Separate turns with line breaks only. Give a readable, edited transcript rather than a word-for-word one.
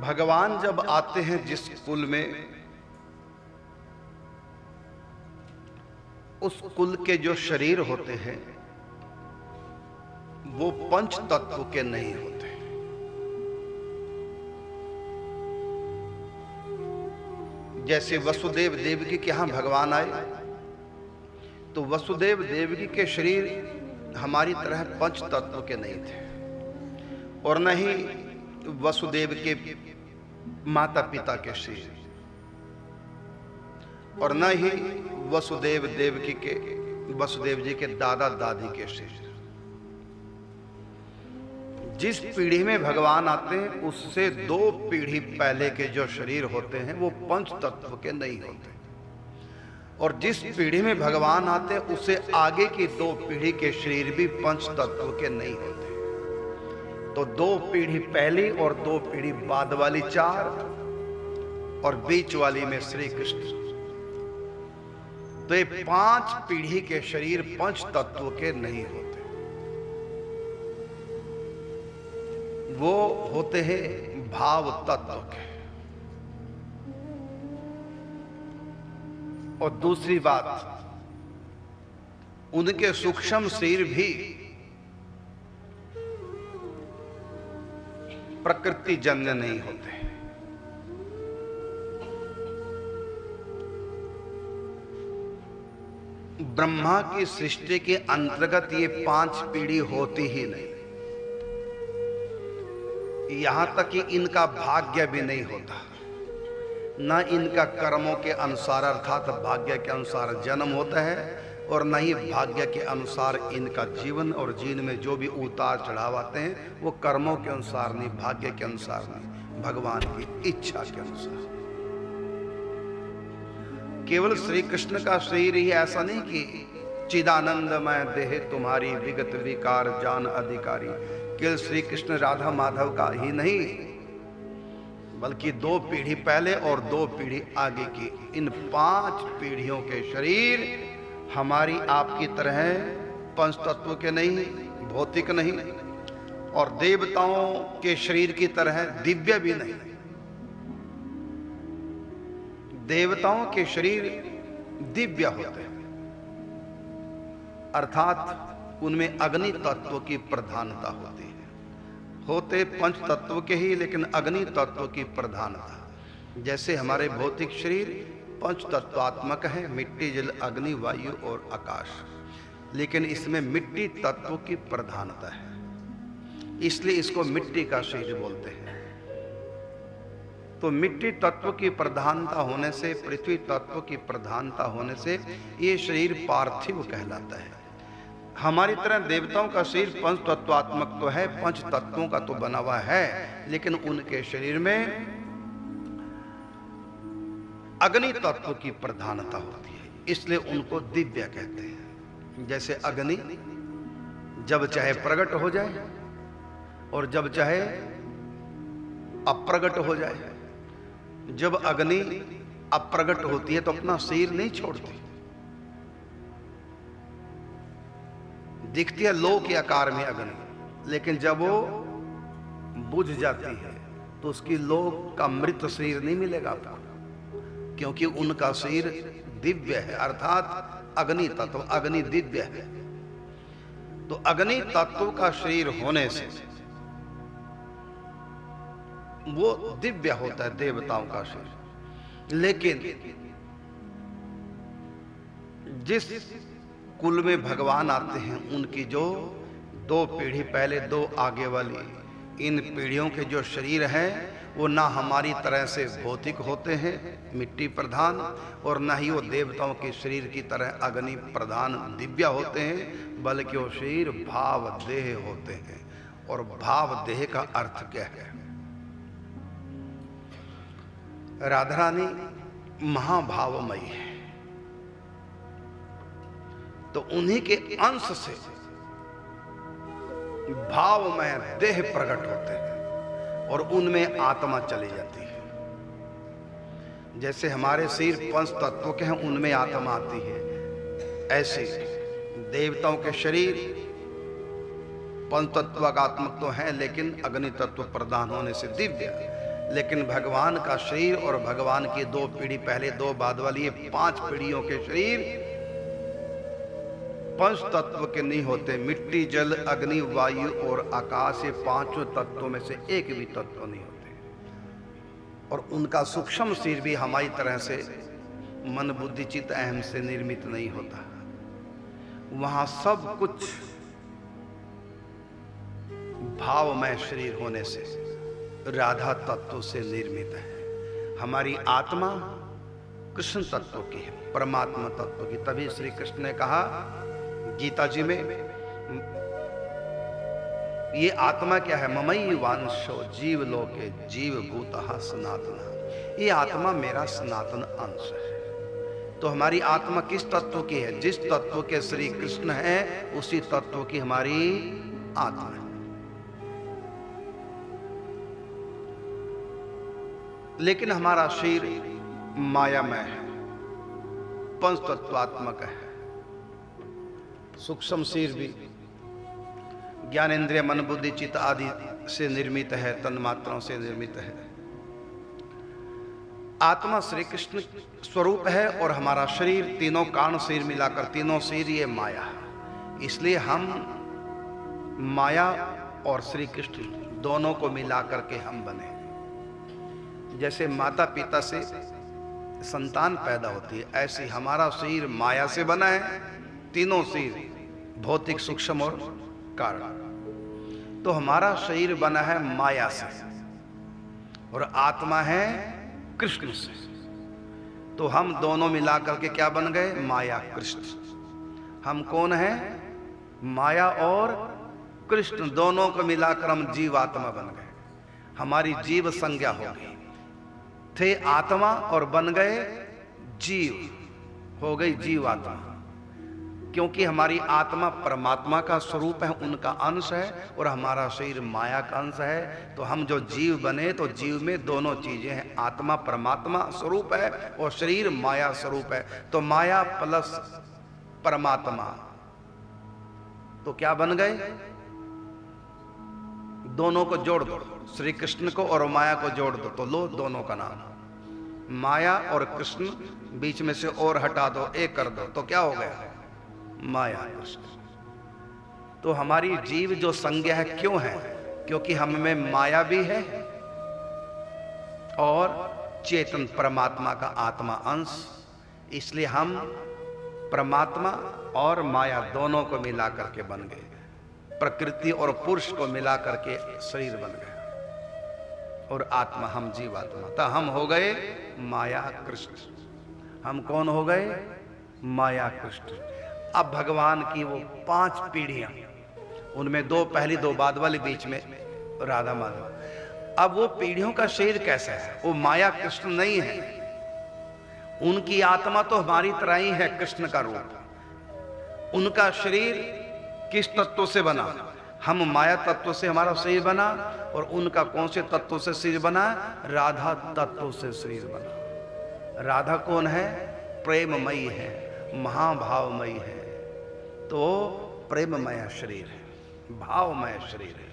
भगवान जब आते हैं जिस कुल में, उस कुल के जो शरीर होते हैं वो पंच तत्व के नहीं होते। जैसे वसुदेव देवकी के यहां भगवान आए तो वसुदेव देवकी के शरीर हमारी तरह पंच तत्व के नहीं थे, और न ही वसुदेव के माता पिता के शरीर, और न ही वसुदेव देवकी के वसुदेव जी के दादा दादी के शरीर। जिस पीढ़ी में भगवान आते हैं उससे 2 पीढ़ी पहले के जो शरीर होते हैं वो पंच तत्व के नहीं होते, और जिस पीढ़ी में भगवान आते हैं उससे आगे की 2 पीढ़ी के शरीर भी पंच तत्व के नहीं होते। तो 2 पीढ़ी पहली और 2 पीढ़ी बाद वाली 4, और बीच वाली में श्री कृष्ण। तो ये 5 पीढ़ी के शरीर पंच तत्व के नहीं होते, वो होते हैं भाव तत्व के। और दूसरी बात, उनके सूक्ष्म शरीर भी प्रकृति जन्य नहीं होते। ब्रह्मा की सृष्टि के अंतर्गत ये 5 पीढ़ी होती ही नहीं। यहां तक कि इनका भाग्य भी नहीं होता, न इनका कर्मों के अनुसार अर्थात भाग्य के अनुसार जन्म होता है, और न ही भाग्य के अनुसार इनका जीवन और जीवन में जो भी उतार चढ़ाव आते हैं वो कर्मों के अनुसार नहीं, भाग्य के अनुसार नहीं, भगवान की इच्छा के अनुसार। केवल श्री कृष्ण का शरीर ही ऐसा नहीं कि चिदानंदमय देह तुम्हारी विगत विकार जान अधिकारी, केवल श्री कृष्ण राधा माधव का ही नहीं, बल्कि 2 पीढ़ी पहले और 2 पीढ़ी आगे की इन 5 पीढ़ियों के शरीर हमारी आपकी तरह पंच तत्व के नहीं, भौतिक नहीं, और देवताओं के शरीर की तरह दिव्य भी नहीं। देवताओं के शरीर दिव्य होते हैं, अर्थात उनमें अग्नि तत्व की प्रधानता होती है। होते पंच तत्व के ही, लेकिन अग्नि तत्व की प्रधानता। जैसे हमारे भौतिक शरीर पंच तत्वात्मक है, मिट्टी जल अग्नि वायु और आकाश, लेकिन इसमें मिट्टी तत्व की प्रधानता है, इसलिए इसको मिट्टी का शरीर बोलते हैं। तो मिट्टी तत्व की प्रधानता होने से, पृथ्वी तत्व की प्रधानता होने से ये शरीर पार्थिव कहलाता है। हमारी तरह देवताओं का शरीर पंच तत्वात्मक तो है, पंच तत्वों का तो बना हुआ है, लेकिन उनके शरीर में अग्नि तत्व की प्रधानता होती है, इसलिए उनको दिव्य कहते हैं। जैसे अग्नि जब चाहे प्रकट हो जाए और जब चाहे अप्रगट हो जाए। जब अग्नि अप्रगट होती है तो अपना शरीर नहीं छोड़ती, दिखती है लो के आकार में अग्नि, लेकिन जब वो बुझ जाती है तो उसकी लो का मृत शरीर नहीं मिलेगा आपको, क्योंकि उनका शरीर दिव्य है, अर्थात अग्नि तत्व, अग्नि दिव्य है। तो अग्नि तत्व का शरीर होने से वो दिव्य होता है देवताओं का शरीर। लेकिन जिस कुल में भगवान आते हैं उनकी जो 2 पीढ़ी पहले 2 आगे वाली इन पीढ़ियों के जो शरीर हैं वो ना हमारी तरह से भौतिक होते हैं, मिट्टी प्रधान, और ना ही वो देवताओं के शरीर की तरह अग्नि प्रधान दिव्य होते हैं, बल्कि वो शरीर भाव देह होते हैं। और भाव देह का अर्थ क्या है? राधा रानी महाभावमयी है, तो उन्हीं के अंश से भावमय देह प्रकट होते हैं और उनमें आत्मा चली जाती है। जैसे हमारे शरीर पंच तत्व के हैं, उनमें आत्मा आती है, ऐसे देवताओं के शरीर पंच तत्वात्मक तो है, लेकिन अग्नि तत्व प्रधान होने से दिव्य। लेकिन भगवान का शरीर और भगवान की 2 पीढ़ी पहले 2 बाद वाली ये 5 पीढ़ियों के शरीर पंच तत्व के नहीं होते। मिट्टी, जल, अग्नि, वायु और आकाश, ये 5 तत्वों में से एक भी तत्व नहीं होते। और उनका सूक्ष्म शरीर भी हमारी तरह से मन, बुद्धि, चित्त, अहम से निर्मित नहीं होता। वहां सब कुछ भावमय शरीर होने से राधा तत्व से निर्मित है। हमारी आत्मा कृष्ण तत्व की है, परमात्मा तत्व की। तभी श्री कृष्ण ने कहा गीता जी में, ये आत्मा क्या है? ममई वांशो जीव लोके जीव भूतः सनातन। ये आत्मा मेरा सनातन अंश है। तो हमारी आत्मा किस तत्व की है? जिस तत्व के श्री कृष्ण है उसी तत्व की हमारी आत्मा है। लेकिन हमारा शरीर मायामय है, पंच तत्वात्मक है। सूक्ष्म शरीर भी ज्ञान इंद्रिय, मन, बुद्धि, चित्त आदि से निर्मित है, तन्मात्राओं से निर्मित है। आत्मा श्री कृष्ण स्वरूप है और हमारा शरीर, तीनों कारण शरीर मिलाकर तीनों शरीर ये माया है। इसलिए हम माया और श्री कृष्ण दोनों को मिलाकर के हम बने। जैसे माता पिता से संतान पैदा होती है, ऐसे हमारा शरीर माया से बना है। तीनों शरीर भौतिक, सूक्ष्म और कारण। तो हमारा शरीर बना है माया से और आत्मा है कृष्ण से। तो हम दोनों मिलाकर के क्या बन गए? माया कृष्ण। हम कौन हैं? माया और कृष्ण दोनों को मिलाकर हम जीवात्मा बन गए। हमारी जीव संज्ञा हो गई। थे आत्मा और बन गए जीव, हो गई जीवात्मा। क्योंकि हमारी आत्मा परमात्मा का स्वरूप है, उनका अंश है, और हमारा शरीर माया का अंश है। तो हम जो जीव बने, तो जीव में दोनों चीजें हैं। आत्मा परमात्मा स्वरूप है और शरीर माया स्वरूप है। तो माया प्लस परमात्मा, तो क्या बन गए? दोनों को जोड़ दो, श्री कृष्ण को और माया को जोड़ दो, तो लो दोनों का नाम माया और कृष्ण। बीच में से और हटा दो, एक कर दो, तो क्या हो गया? माया कृष्ण। तो हमारी जीव जो संज्ञा है क्यों है? क्योंकि हम में माया भी है और चेतन परमात्मा का आत्मा अंश। इसलिए हम परमात्मा और माया दोनों को मिलाकर के बन गए। प्रकृति और पुरुष को मिलाकर के शरीर बन गए और आत्मा हम जीवात्मा। तो हम हो गए माया कृष्ण। हम कौन हो गए? माया कृष्ण। अब भगवान की वो 5 पीढ़ियां, उनमें 2 पहली 2 बाद वाली, बीच में राधा माधव। अब वो पीढ़ियों का शरीर कैसा है? वो माया कृष्ण नहीं है। उनकी आत्मा तो हमारी तरह ही है, कृष्ण का रूप। उनका शरीर किस तत्व से बना? हम माया तत्व से हमारा शरीर बना, और उनका कौन से तत्व से शरीर बना? राधा तत्व से शरीर बना। राधा कौन है? प्रेममयी है, महाभावमयी है। तो प्रेममय शरीर है, भावमय शरीर है।